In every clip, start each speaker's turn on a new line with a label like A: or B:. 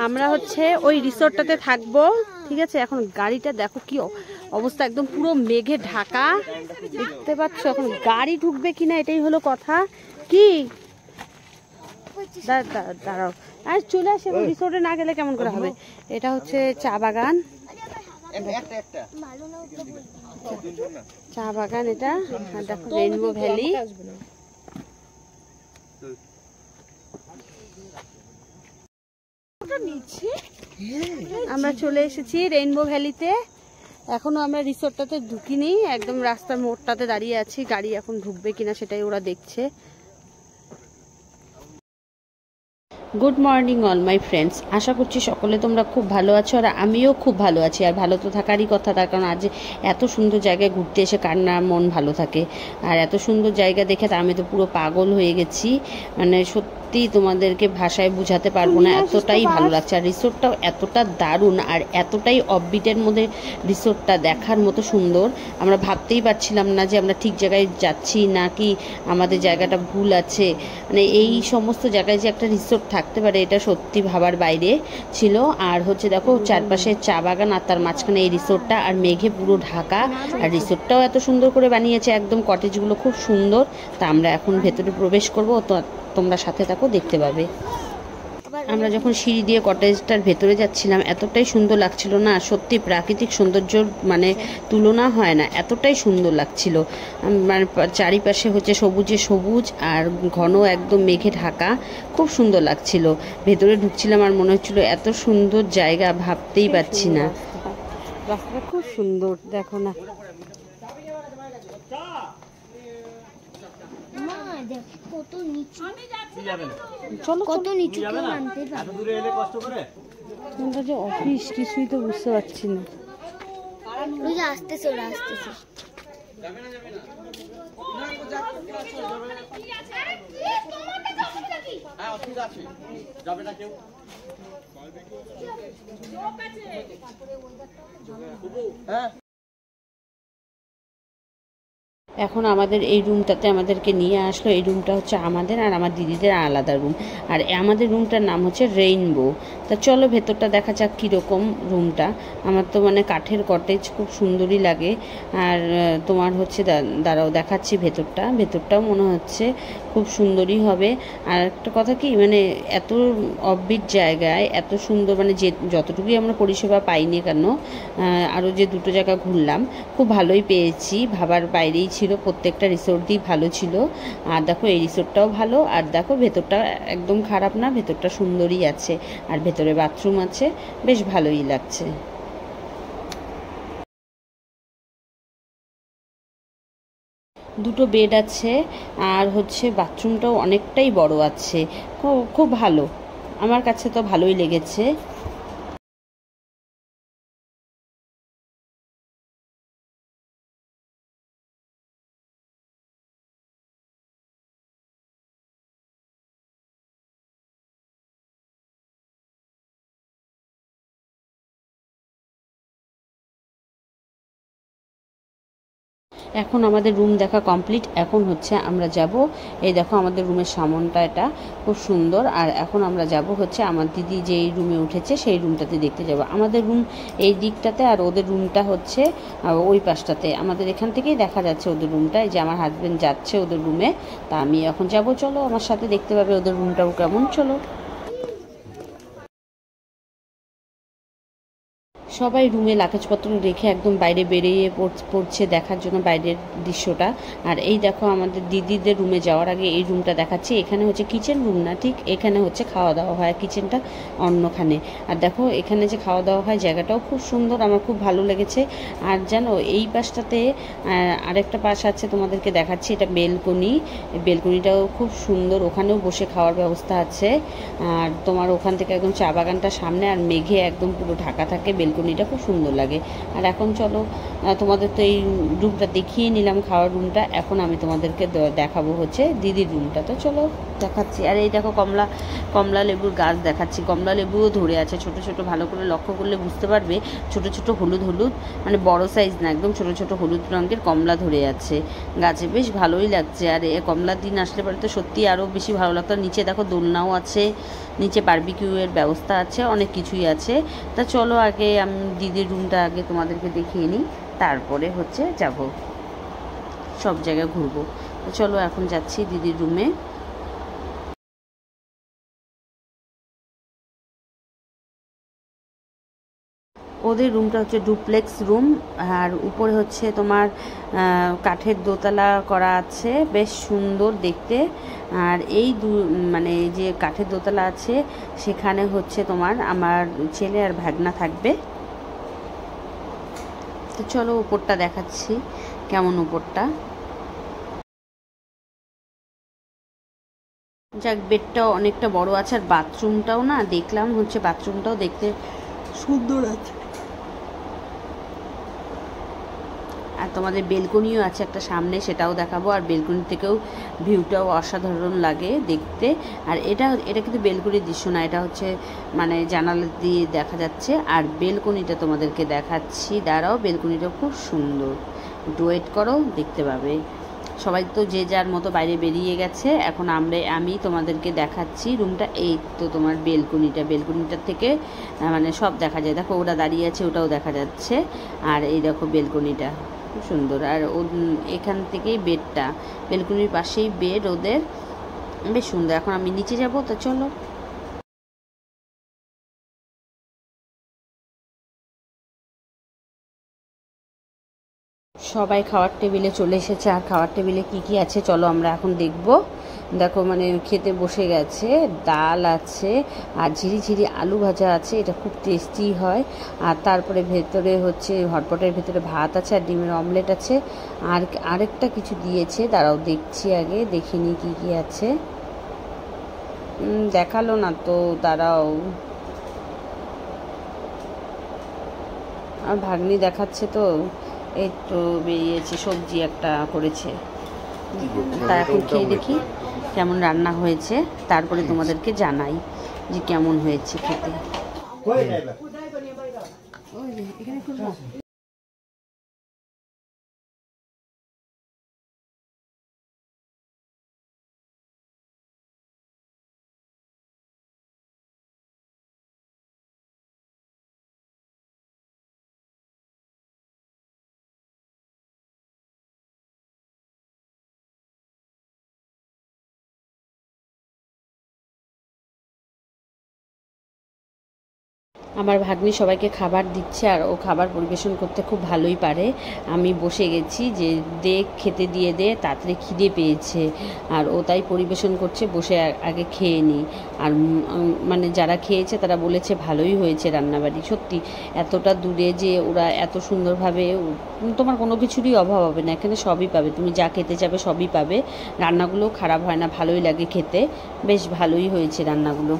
A: আমরা হচ্ছে ওই রিসোর্টটাতে থাকবো, ঠিক আছে। এখন গাড়িটা দেখো কি অবস্থা, একদম পুরো মেঘে ঢাকা, দেখতে পাচ্ছ। এখন গাড়ি ঢুকবে কিনা এটাই হলো কথা। কি দাঁড়াও, আর চলে আসে, রিসোর্টে না গেলে কেমন করে হবে। এটা হচ্ছে চা বাগান, চা বাগান এটা। আর দেখো রেইনবো ভ্যালি। আমরা চলে এসেছি রেইনবো ভ্যালিতে। এখনো আমরা রিসোর্টটাতে ঢুকিনি, একদম রাস্তার মোড়টাতে দাঁড়িয়ে আছি। গাড়ি এখন ঢুকবে কিনা সেটাই ওরা দেখছে। Good morning all my friends, আশা করছি সকলে তোমরা খুব ভালো আছো, আর আমিও খুব ভালো আছি। আর ভালো তো থাকারই কথা, তার কারণ আজ এত সুন্দর জায়গায় ঘুরতে এসে কার না মন ভালো থাকে। আর এত সুন্দর জায়গা দেখে তা আমি তো পুরো পাগল হয়ে গেছি, মানে সত্যি তোমাদেরকে ভাষায় বোঝাতে পারবো না, এতটাই ভালো লাগছে। আর রিসোর্টটাও এতটা দারুণ আর এতটাই অফবিটের মধ্যে রিসোর্টটা দেখার মতো সুন্দর। আমরা ভাবতেই পারছিলাম না যে আমরা ঠিক জায়গায় যাচ্ছি নাকি আমাদের জায়গাটা ভুল আছে। মানে এই সমস্ত জায়গায় যে একটা রিসোর্ট থাকতে পারে এটা সত্যি ভাবার বাইরে ছিল। আর হচ্ছে দেখো চারপাশে চা বাগান, আর তার মাঝখানে এই রিসোর্টটা, আর মেঘে পুরো ঢাকা। আর রিসোর্টটাও এত সুন্দর করে বানিয়েছে, একদম কটেজগুলো খুব সুন্দর। তা আমরা এখন ভেতরে প্রবেশ করবো, তো তোমরা সাথে থাকো, দেখতে পাবে। আমরা যখন সিঁড়ি দিয়ে কটেজটার ভেতরে যাচ্ছিলাম এতটাই সুন্দর লাগছিল না, সত্যি প্রাকৃতিক সৌন্দর্যর মানে তুলনা হয় না, এতটাই সুন্দর লাগছিল। মানে চারিপাশে হচ্ছে সবুজে সবুজ আর ঘন একদম মেঘে ঢাকা, খুব সুন্দর লাগছিল। ভেতরে ঢুকছিলাম আর মনে হচ্ছিল এত সুন্দর জায়গা, ভাবতেই পারছি না। রাস্তাটা খুব সুন্দর, দেখো না। যে অফিস কিছুই তো বুঝতে পারছি না। এখন আমাদের এই রুমটাতে আমাদেরকে নিয়ে আসলো। এই রুমটা হচ্ছে আমাদের আর আমার দিদিদের আলাদা রুম, আর আমাদের রুমটার নাম হচ্ছে রেইনবো। তা চলো ভেতরটা দেখা যাক কীরকম রুমটা। আমার তো মানে কাঠের কটেজ খুব সুন্দরই লাগে। আর তোমার হচ্ছে দাঁড়াও দেখাচ্ছি ভেতরটা, ভেতরটাও মনে হচ্ছে খুব সুন্দরই হবে। আর একটা কথা কি, মানে এত অফবিট জায়গায় এত সুন্দর, মানে যে যতটুকুই আমরা পরিষেবা পাইনি কেন, আরও যে দুটো জায়গা ঘুরলাম খুব ভালোই পেয়েছি, ভাবার বাইরেই ছিল। প্রত্যেকটা রিসোর্টই ভালো ছিল। আর দেখো এই রিসোর্টটাও ভালো, আর দেখো ভেতরটা একদম খারাপ না, ভেতরটা সুন্দরই আছে। আর ভেতরে বাথরুম আছে, বেশ ভালোই লাগছে। দুটো বেড আছে, আর হচ্ছে বাথরুমটাও অনেকটাই বড় আছে, খুব ভালো। আমার কাছে তো ভালোই লেগেছে। এখন আমাদের রুম দেখা কমপ্লিট। এখন হচ্ছে আমরা যাব, এই দেখো আমাদের রুমের সামনটা, এটা খুব সুন্দর। আর এখন আমরা যাব হচ্ছে আমার দিদি যেই রুমে উঠেছে সেই রুমটাতে দেখতে যাব। আমাদের রুম এই দিকটাতে, আর ওদের রুমটা হচ্ছে ওই পাশটাতে। আমাদের এখান থেকেই দেখা যাচ্ছে ওদের রুমটা। এই যে আমার হাজব্যান্ড যাচ্ছে ওদের রুমে, তা আমি এখন যাব। চলো আমার সাথে, দেখতে পাবে ওদের রুমটাও কেমন। চলো। সবাই রুমে লাগেজপত্র রেখে একদম বাইরে বেরিয়ে পড়ছে দেখার জন্য বাইরের দৃশ্যটা। আর এই দেখো আমাদের দিদিদের রুমে যাওয়ার আগে এই রুমটা দেখাচ্ছি। এখানে হচ্ছে কিচেন রুম না, ঠিক এখানে হচ্ছে খাওয়া দাওয়া হয়, কিচেনটা অন্যখানে। আর দেখো এখানে যে খাওয়া দাওয়া হয় জায়গাটাও খুব সুন্দর, আমার খুব ভালো লেগেছে। আর জানো এই পাশটাতে আরেকটা পাশ আছে, তোমাদেরকে দেখাচ্ছি, এটা বেলকনি। বেলকনিটাও খুব সুন্দর, ওখানেও বসে খাওয়ার ব্যবস্থা আছে। আর তোমার ওখান থেকে একদম চা বাগানটা সামনে, আর মেঘে একদম পুরো ঢাকা থাকে বেলকনি বেলকনিটা খুব সুন্দর লাগে। আর এখন চলো, তোমাদের তো এই রুমটা দেখিয়ে নিলাম, খাওয়ার রুমটা। এখন আমি তোমাদেরকে দেখাবো হচ্ছে দিদির রুমটা। তো চলো দেখাচ্ছি। আর এই দেখো কমলা কমলা লেবুর গাছ দেখাচ্ছি। কমলা লেবুও ধরে আছে ছোট ছোট, ভালো করে লক্ষ্য করলে বুঝতে পারবে ছোট ছোট হলুদ হলুদ, মানে বড় সাইজ না, একদম ছোট ছোট হলুদ রঙের কমলা ধরে আছে গাছে, বেশ ভালোই লাগছে। আর এ কমলার দিন আসলে পরে তো সত্যি আরও বেশি ভালো লাগতো। নিচে দেখো দোলনাও আছে, নিচে বারবিকিউয়ের ব্যবস্থা আছে, অনেক কিছুই আছে। তা চলো আগে আমি দিদির রুমটা আগে তোমাদেরকে দেখিয়ে নিই, তারপরে হচ্ছে যাব সব জায়গায় ঘুরবো। তো চলো এখন যাচ্ছি দিদির রুমে। ওদের রুমটা হচ্ছে ডুপ্লেক্স রুম, আর উপরে হচ্ছে তোমার কাঠের দোতলা করা আছে, বেশ সুন্দর দেখতে। আর এই মানে যে কাঠের দোতলা আছে সেখানে হচ্ছে তোমার আমার ছেলে আর ভাগনা থাকবে। তো চলো উপরটা দেখাচ্ছি কেমন উপরটা। যাক, বেডটাও অনেকটা বড় আছে, আর বাথরুমটাও না দেখলাম হচ্ছে, বাথরুমটাও দেখতে সুন্দর আছে। আর তোমাদের বেলকনিও আছে একটা সামনে, সেটাও দেখাবো। আর বেলকনি থেকেও ভিউটাও অসাধারণ লাগে দেখতে। আর এটা এটা কিন্তু বেলকনির দৃশ্য না, এটা হচ্ছে মানে জানালা দিয়ে দেখা যাচ্ছে। আর বেলকনিটা তোমাদেরকে দেখাচ্ছি, দাঁড়াও, বেলকনিটা খুব সুন্দর, একটু ওয়েট করো, দেখতে পাবে। সবাই তো যে যার মতো বাইরে বেরিয়ে গেছে, এখন আমি তোমাদেরকে দেখাচ্ছি রুমটা। এই তো তোমার বেলকনিটার থেকে মানে সব দেখা যায়। দেখো ওরা দাঁড়িয়ে আছে, ওটাও দেখা যাচ্ছে। আর এই দেখো বেলকনিটা খুব সুন্দর। আর এখান থেকেই বেডটা, বেলকনির পাশেই বেড ওদের, বেশ সুন্দর। এখন আমি নিচে যাব, তো চলো। সবাই খাওয়ার টেবিলে চলে এসেছে। আর খাওয়ার টেবিলে কি কি আছে চলো আমরা এখন দেখব। দেখো মানে খেতে বসে গেছে, ডাল আছে, আর ঝিরিঝিরি আলু ভাজা আছে, এটা খুব টেস্টি হয়। আর তারপরে ভেতরে হচ্ছে হটপটের ভেতরে ভাত আছে, আর ডিমের অমলেট আছে। আর আরেকটা কিছু দিয়েছে, দাঁড়াও দেখছি, আগে দেখিনি কি কি আছে। দেখালো না তো, দাঁড়াও, আর ভাগ্নি দেখাচ্ছে তো। এই তো বেরিয়েছে, সবজি একটা করেছে। তা এখন খেয়ে দেখি কেমন রান্না হয়েছে, তারপরে তোমাদেরকে জানাই যে কেমন হয়েছে খেতে। আমার ভাগ্নি সবাইকে খাবার দিচ্ছে, আর ও খাবার পরিবেশন করতে খুব ভালোই পারে। আমি বসে গেছি যে খেতে দিয়ে দে, তাড়াতাড়ি খিদে পেয়েছে। আর ও তাই পরিবেশন করছে, বসে আগে খেয়ে নিই। আর মানে যারা খেয়েছে তারা বলেছে ভালোই হয়েছে রান্নাবাড়ি। সত্যি এতটা দূরে যে ওরা এত সুন্দরভাবে, তোমার কোনো কিছুরই অভাব হবে না, এখানে সবই পাবে, তুমি যা খেতে চাবে সবই পাবে। রান্নাগুলোও খারাপ হয় না, ভালোই লাগে খেতে, বেশ ভালোই হয়েছে রান্নাগুলো।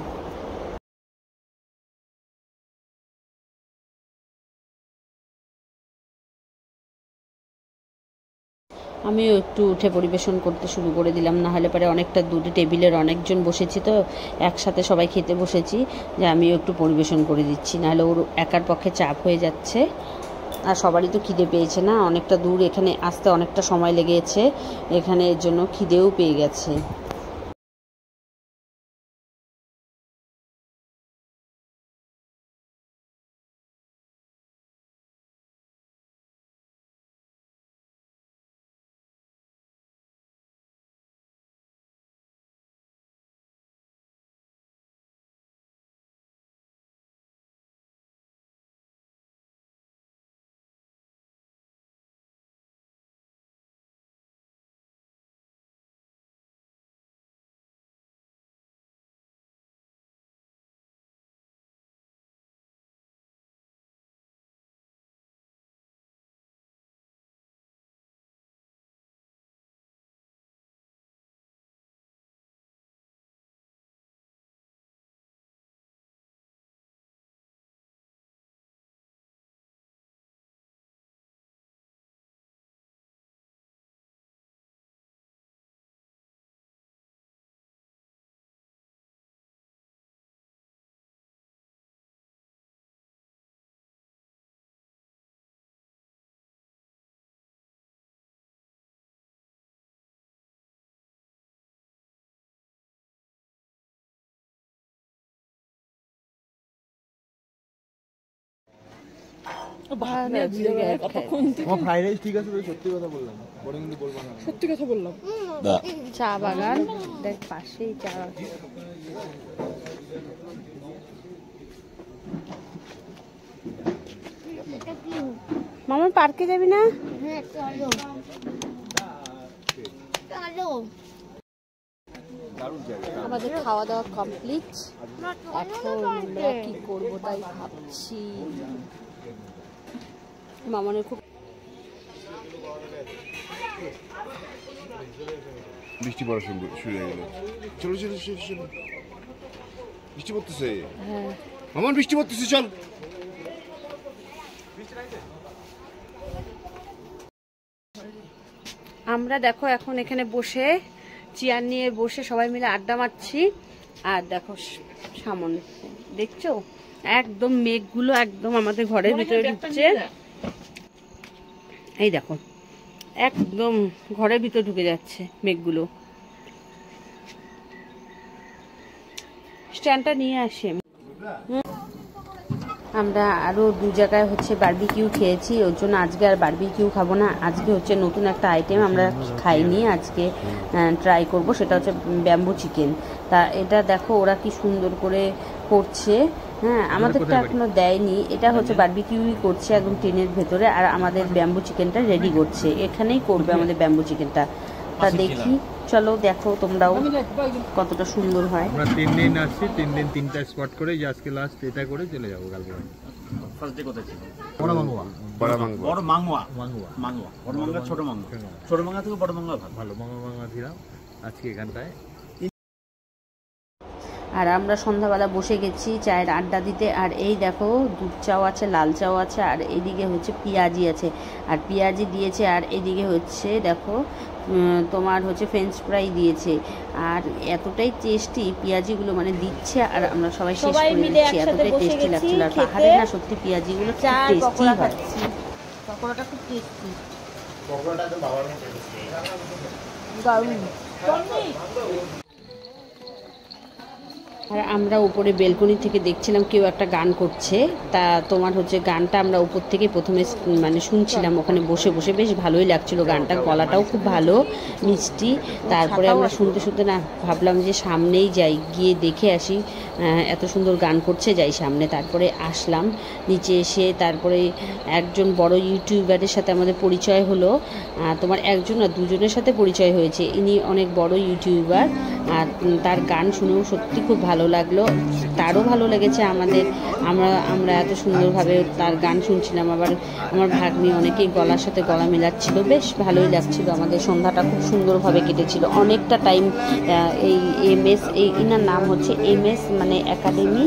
A: আমিও একটু উঠে পরিবেশন করতে শুরু করে দিলাম, না হলে পরে অনেকটা দূরে টেবিলের অনেকজন বসেছি তো, একসাথে সবাই খেতে বসেছি, যে আমিও একটু পরিবেশন করে দিচ্ছি, নাহলে ওর একার পক্ষে চাপ হয়ে যাচ্ছে। আর সবারই তো খিদে পেয়েছে না, অনেকটা দূর, এখানে আসতে অনেকটা সময় লেগেছে, এখানে এর জন্য খিদেও পেয়ে গেছে।
B: ফ্রাইড রাইস ঠিক আছে, সত্যি কথা বললাম, বড় কিন্তু বলবো না, সত্যি কথা বললাম।
A: চা বাগান দেখ, পাশেই চা বাগান। মামা পার্কে যাবি না? আমাদের খাওয়া দাওয়া কমপ্লিট। এখন আমরা কি করবো তাই ভাবছি। মামনের খুব
C: বৃষ্টি পড়া শুরু হয়ে গেল। চলো চলো চলো, বৃষ্টি পড়তেছে। মামন বৃষ্টি পড়তেছে, চল।
A: আমরা দেখো এখন এখানে বসে চেয়ার নিয়ে বসে সবাই মিলে আড্ডা মারছি। আর দেখো সামনে দেখছো একদম মেঘগুলো একদম আমাদের ঘরের ভিতরে ঢুকছে। এই দেখো একদম ঘরের ভিতরে ঢুকে যাচ্ছে মেঘগুলো। স্ট্যান্ডটা নিয়ে আসে। আমরা আরও 2 জায়গায় হচ্ছে বারবিকিউ খেয়েছি, ওর জন্য আজকে আর বারবিকিউ খাবো না। আজকে হচ্ছে নতুন একটা আইটেম আমরা খাইনি, আজকে ট্রাই করব, সেটা হচ্ছে ব্যাম্বু চিকেন। তা এটা দেখো ওরা কি সুন্দর করে করছে। হ্যাঁ, আমাদেরটা এখনো দেয়নি, এটা হচ্ছে বারবিকিউই করছে একদম টিনের ভেতরে। আর আমাদের ব্যাম্বু চিকেনটা রেডি করছে, এখানেই করবে আমাদের ব্যাম্বু চিকেনটা। তা দেখি, চলো দেখো তোমরাও কতটা সুন্দর হয়।
B: আমরা 3 দিন আসছি, 3 দিন 3টা স্পট করে, যে আজকে লাস্ট এটা করে চলে যাবো কালকে।
D: ফার্স্ট ডে কোথায় ছিল?
C: বড় মাঙ্গুয়া।
D: বড় মাঙ্গুয়া।
B: মাঙ্গুয়া
D: মাঙ্গুয়া, বড় মাঙ্গুয়া, ছোট মাঙ্গুয়া। ছোট মাঙ্গুয়া থেকে বড় মাঙ্গুয়া
B: ভালো। মাঙ্গুয়া ছিলাম আজকে এখানটায়।
A: আর আমরা সন্ধ্যাবেলা বসে গেছি চায়ের আড্ডা দিতে। আর এই দেখো দুধ চাও আছে, লাল চাও আছে, আর এইদিকে হচ্ছে পেঁয়াজি আছে, আর পেঁয়াজি দিয়েছে। আর এইদিকে হচ্ছে দেখো তোমার হচ্ছে ফ্রেঞ্চ ফ্রাই দিয়েছে। আর এতটাই টেস্টি পেঁয়াজিগুলো মানে দিচ্ছে, আর আমরা সবাই শেষ করে নিচ্ছি, এতটাই টেস্টি লাগছিল। আর পাহাড়ে না সত্যি পেঁয়াজিগুলো খুব টেস্টি হয়। পকোড়াটা খুব টেস্টি, পকোড়াটা তো বাবার মতো দারুণ। আর আমরা উপরে বেলকনি থেকে দেখছিলাম কেউ একটা গান করছে। তা তোমার হচ্ছে গানটা আমরা উপর থেকে প্রথমে মানে শুনছিলাম ওখানে বসে বসে, বেশ ভালোই লাগছিল গানটা, গলাটাও খুব ভালো মিষ্টি। তারপরে আমরা শুনতে শুনতে না ভাবলাম যে সামনেই যাই, গিয়ে দেখে আসি, এত সুন্দর গান করছে, যাই সামনে। তারপরে আসলাম নিচে এসে, তারপরে একজন বড় ইউটিউবারের সাথে আমাদের পরিচয় হলো। তোমার একজন না দুজনের সাথে পরিচয় হয়েছে, ইনি অনেক বড় ইউটিউবার। আর তার গান শুনেও সত্যি খুব ভালো লাগলো, তারও ভালো লেগেছে আমাদের। আমরা এত সুন্দরভাবে তার গান শুনছিলাম। আবার আমার ভাগ্নি অনেকেই গলার সাথে গলা মেলাচ্ছিল, বেশ ভালোই লাগছিল। আমাদের সন্ধ্যাটা খুব সুন্দরভাবে কেটেছিল অনেকটা টাইম। এই MS, ইনার নাম হচ্ছে MS মানে একাডেমি,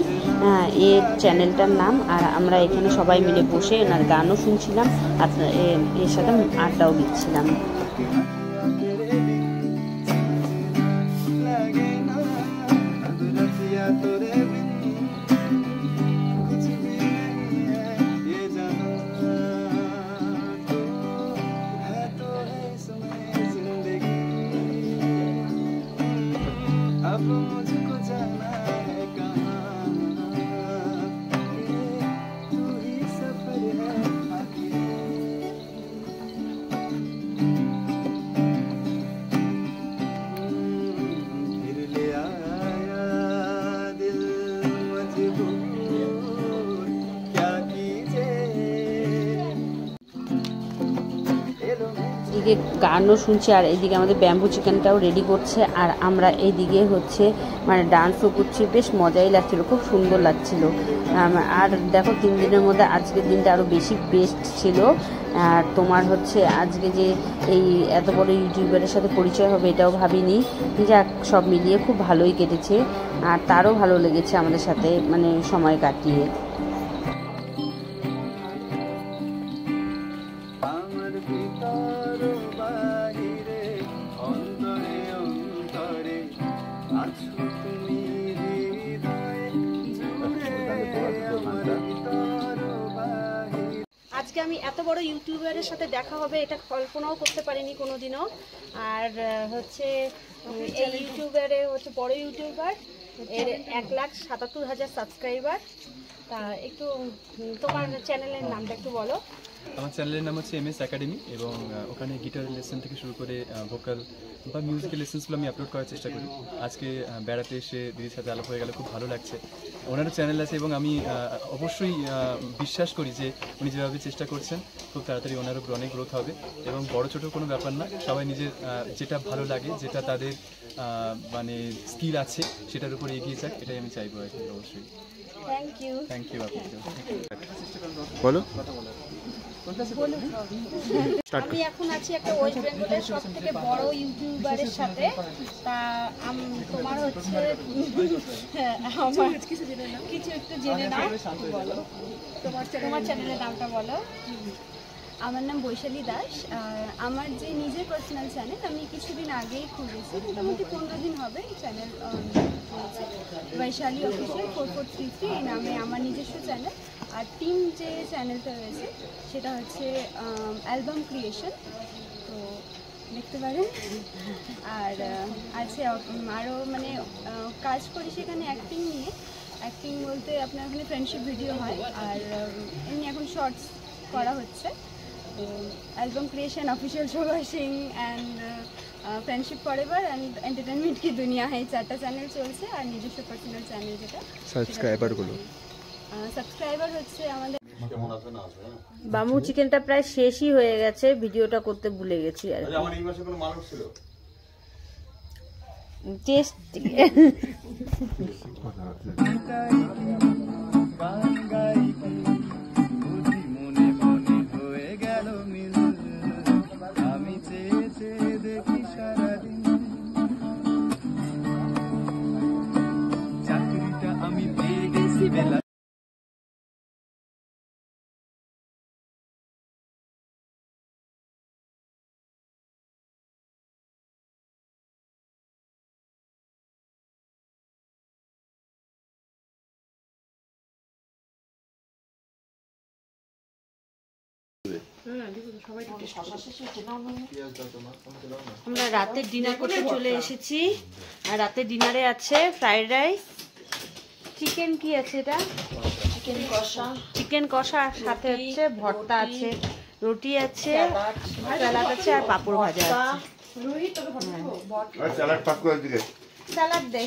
A: এর চ্যানেলটার নাম। আর আমরা এখানে সবাই মিলে বসে ওনার গানও শুনছিলাম, আর এর সাথে আড্ডাও দিচ্ছিলাম। এদিকে গানও শুনছে, আর এদিকে আমাদের ব্যাম্বু চিকেনটাও রেডি করছে। আর আমরা এইদিকে হচ্ছে মানে ডান্সও করছি, বেশ মজাই লাগছিল, খুব সুন্দর লাগছিল। আর দেখো 3 দিনের মধ্যে আজকের দিনটা আরও বেশি বেস্ট ছিল। আর তোমার হচ্ছে আজকে যে এই এত বড় ইউটিউবারের সাথে পরিচয় হবে এটাও ভাবিনি। যাক, সব মিলিয়ে খুব ভালোই কেটেছে, আর তারও ভালো লেগেছে আমাদের সাথে মানে সময় কাটিয়ে। আজকে আমি এত বড় ইউটিউবারের সাথে দেখা হবে এটা কল্পনাও করতে পারিনি কোনোদিনও। আর হচ্ছে এই ইউটিউবারে হচ্ছে বড় ইউটিউবার, এর 1,77,000 সাবস্ক্রাইবার। তা একটু তোমার চ্যানেলের নামটা একটু বলো।
E: আমার চ্যানেলের নাম হচ্ছে MS একাডেমি এবং ওখানে গিটার লেসন থেকে শুরু করে ভোকাল বা মিউজিক্যাল লেসেন্সগুলো আমি আপলোড করার চেষ্টা করি। আজকে বেড়াতে এসে দিদির সাথে আলাপ হয়ে গেলে খুব ভালো লাগছে। ওনারও চ্যানেল আছে এবং আমি অবশ্যই বিশ্বাস করি যে উনি যেভাবে চেষ্টা করছেন খুব তাড়াতাড়ি ওনারও অনেক গ্রোথ হবে এবং বড় ছোটো কোনো ব্যাপার না, সবাই নিজের যেটা ভালো লাগে, যেটা তাদের মানে স্কিল আছে সেটার উপরে এগিয়ে যাক, এটাই আমি চাইবো আর কি। অবশ্যই থ্যাংক ইউ আপনাকে।
C: বলো।
A: আমি এখন আছি একটা ওয়েস্ট বেঙ্গলের সব থেকে বড় ইউটিউবারের সাথে। তা তোমার হচ্ছে আমার কিছু একটু জেনে নাও। বলো তোমার চ্যানেলের নামটা বলো।
F: আমার নাম বৈশালী দাস। আমার যে নিজের পার্সোনাল চ্যানেল আমি কিছুদিন আগেই খুলেছি, মোটামুটি 15 দিন হবে চ্যানেল বৈশালী অফিসিয়াল 4433 এই নামে আমার নিজস্ব চ্যানেল। আর টিম যে চ্যানেলটা রয়েছে সেটা হচ্ছে অ্যালবাম ক্রিয়েশন, তো দেখতে পারেন। আর আছে আরও মানে কাজ করি সেখানে অ্যাক্টিং নিয়ে। অ্যাক্টিং বলতে আপনার ওখানে ফ্রেন্ডশিপ ভিডিও হয় আর এমনি এখন শর্টস করা হচ্ছে। তো album creation, official Shovar Singh and friendship forever and entertainment কি দুনিয়া, এই 4টা চ্যানেল চলছে। আর নিজস্ব পার্সোনাল চ্যানেল যেটা সাবস্ক্রাইবার হচ্ছে আমাদের।
A: বামু চিকেনটা প্রায় শেষই হয়ে গেছে, ভিডিওটা করতে ভুলে গেছি আর
C: আমার এই মাসে কোনো মালক ছিল
A: টেস্ট। আমরা রাতের ডিনার করতে চলে এসেছি। আর রাতের ডিনারে আছে ফ্রাইড রাইস, চিকেন, কি আছে এটা, চিকেন কষা, আর সাথে হচ্ছে ভর্তা আছে, রুটি আছে, স্যালাড আছে আর পাঁপড় ভাজা আছে।
C: স্যালাড পাক করে দিকে
A: স্যালাড দে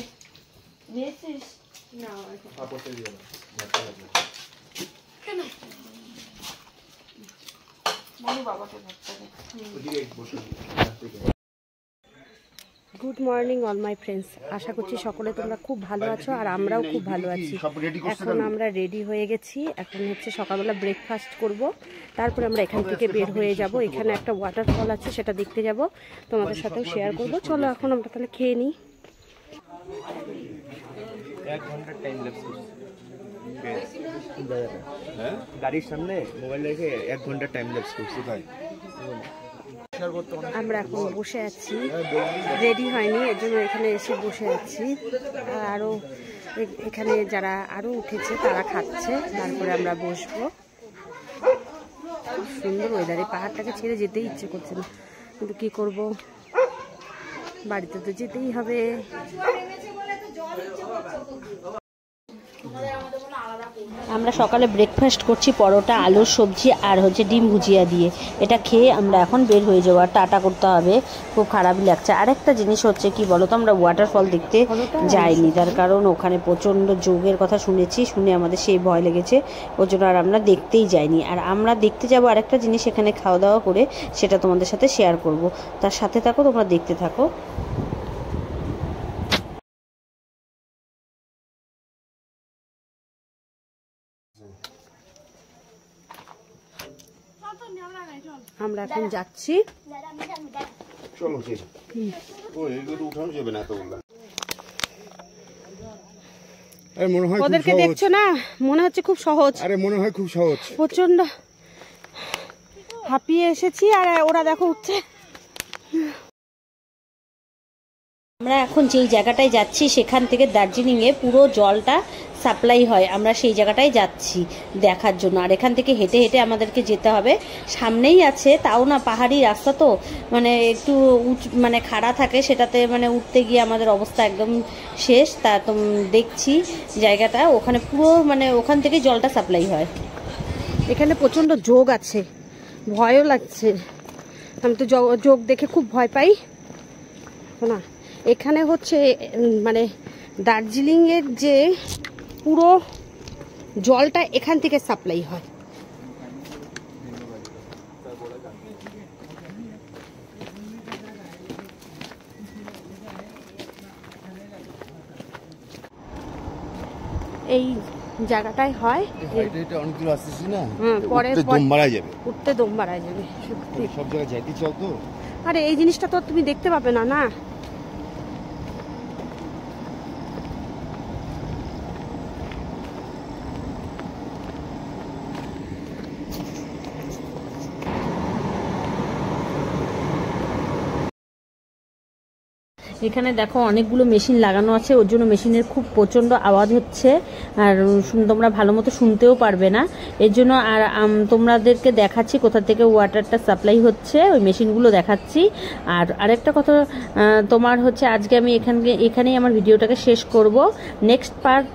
A: নিয়েছিস না? Good morning all my friends, আশা করছি সকলে তোমরা খুব ভালো আছো আর আমরাও খুব ভালো আছি। এখন আমরা রেডি হয়ে গেছি, এখন হচ্ছে সকালবেলা ব্রেকফাস্ট করব, তারপরে আমরা এখান থেকে বের হয়ে যাব। এখানে একটা ওয়াটারফল আছে, সেটা দেখতে যাব, তোমাদের সাথেও শেয়ার করব। চলো এখন আমরা তাহলে খেয়ে নিই।
B: 1 ঘন্টা টাইম ল্যাপস গাড়ির সামনে মোবাইল রেখে 1 ঘন্টা টাইম ল্যাপস করছি ভাই।
A: আমরা এখন বসে আছি, রেডি হয়নি, এর জন্য এখানে এসে বসে আছি। আর আরও এখানে যারা আরও উঠেছে তারা খাচ্ছে, তারপরে আমরা বসবো। খুব সুন্দর ওয়েদার, এই পাহাড়টাকে ছেড়ে যেতেই ইচ্ছে করছে না, কিন্তু কি করব, বাড়িতে তো যেতেই হবে। আমরা সকালে ব্রেকফাস্ট করছি পরোটা, আলুর সবজি আর হচ্ছে ডিম ভুজিয়া দিয়ে। এটা খেয়ে আমরা এখন বের হয়ে যাবো, আর টাটা করতে হবে, খুব খারাপই লাগছে। আরেকটা জিনিস হচ্ছে কি বলো তো, আমরা ওয়াটারফল দেখতে যাইনি, তার কারণ ওখানে প্রচণ্ড যোগের কথা শুনেছি, শুনে আমাদের সেই ভয় লেগেছে, ওর জন্য আর আমরা দেখতেই যাইনি। আর আমরা দেখতে যাবো আরেকটা জিনিস, এখানে খাওয়া দাওয়া করে, সেটা তোমাদের সাথে শেয়ার করব। তার সাথে থাকো, তোমরা দেখতে থাকো। আমরা এখন যাচ্ছি।
C: চলো এগুলো উঠানো যাবে না এতগুলো।
A: ওদেরকে দেখছো না, মনে হচ্ছে খুব সহজ।
C: আরে মনে হয় খুব সহজ,
A: প্রচন্ড হাঁপিয়ে এসেছি আর ওরা দেখো উঠছে। আমরা এখন যেই জায়গাটায় যাচ্ছি সেখান থেকে দার্জিলিংয়ে পুরো জলটা সাপ্লাই হয়, আমরা সেই জায়গাটায় যাচ্ছি দেখার জন্য। আর এখান থেকে হেঁটে হেঁটে আমাদেরকে যেতে হবে, সামনেই আছে, তাও না পাহাড়ি রাস্তা তো মানে একটু মানে খাড়া থাকে, সেটাতে মানে উঠতে গিয়ে আমাদের অবস্থা একদম শেষ। তা তো দেখছি জায়গাটা, ওখানে পুরো মানে ওখান থেকে জলটা সাপ্লাই হয়। এখানে প্রচণ্ড যোগ আছে, ভয়ও লাগছে, আমি তো যোগ দেখে খুব ভয় পাই না। এখানে হচ্ছে মানে দার্জিলিংয়ের যে পুরো জলটা এখান থেকে সাপ্লাই হয়। এই জায়গাটায় হয়,
C: অনেক দূর আসতেছি না,
A: পরে
C: দম বাড়ায় যাবে,
A: উঠতে দম বাড়ায় যাবে সত্যি।
C: সব জায়গায় যাইতে চাও তো।
A: আরে এই জিনিসটা তো তুমি দেখতে পাবে না না। এখানে দেখো অনেকগুলো মেশিন লাগানো আছে, ওর জন্য মেশিনের খুব প্রচণ্ড আওয়াজ হচ্ছে, আর তোমরা ভালো মতো শুনতেও পারবে না এর জন্য। আর তোমাদেরকে দেখাচ্ছি কোথা থেকে ওয়াটারটা সাপ্লাই হচ্ছে, ওই মেশিনগুলো দেখাচ্ছি। আর আরেকটা কথা তোমার হচ্ছে, আজকে আমি এখানেই আমার ভিডিওটাকে শেষ করব। নেক্সট পার্ট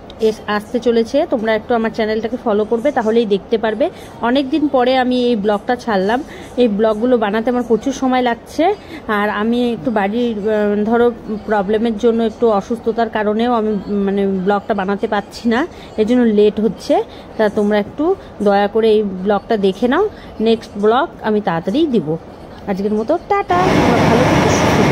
A: আসতে চলেছে, তোমরা একটু আমার চ্যানেলটাকে ফলো করবে, তাহলেই দেখতে পারবে। অনেক দিন পরে আমি এই ব্লগটা ছাড়লাম, এই ব্লগগুলো বানাতে আমার প্রচুর সময় লাগছে। আর আমি একটু বাড়ির ধরো প্রবলেমের জন্য, একটু অসুস্থতার কারণেও আমি মানে ব্লগটা বানাতে পারছি না, এর জন্য লেট হচ্ছে। তা তোমরা একটু দয়া করে এই ব্লগটা দেখে নাও, নেক্সট ব্লগ আমি তাড়াতাড়ি দিব। আজকের মতো টাটা, ভালো থেকো, সুস্থ থেকো।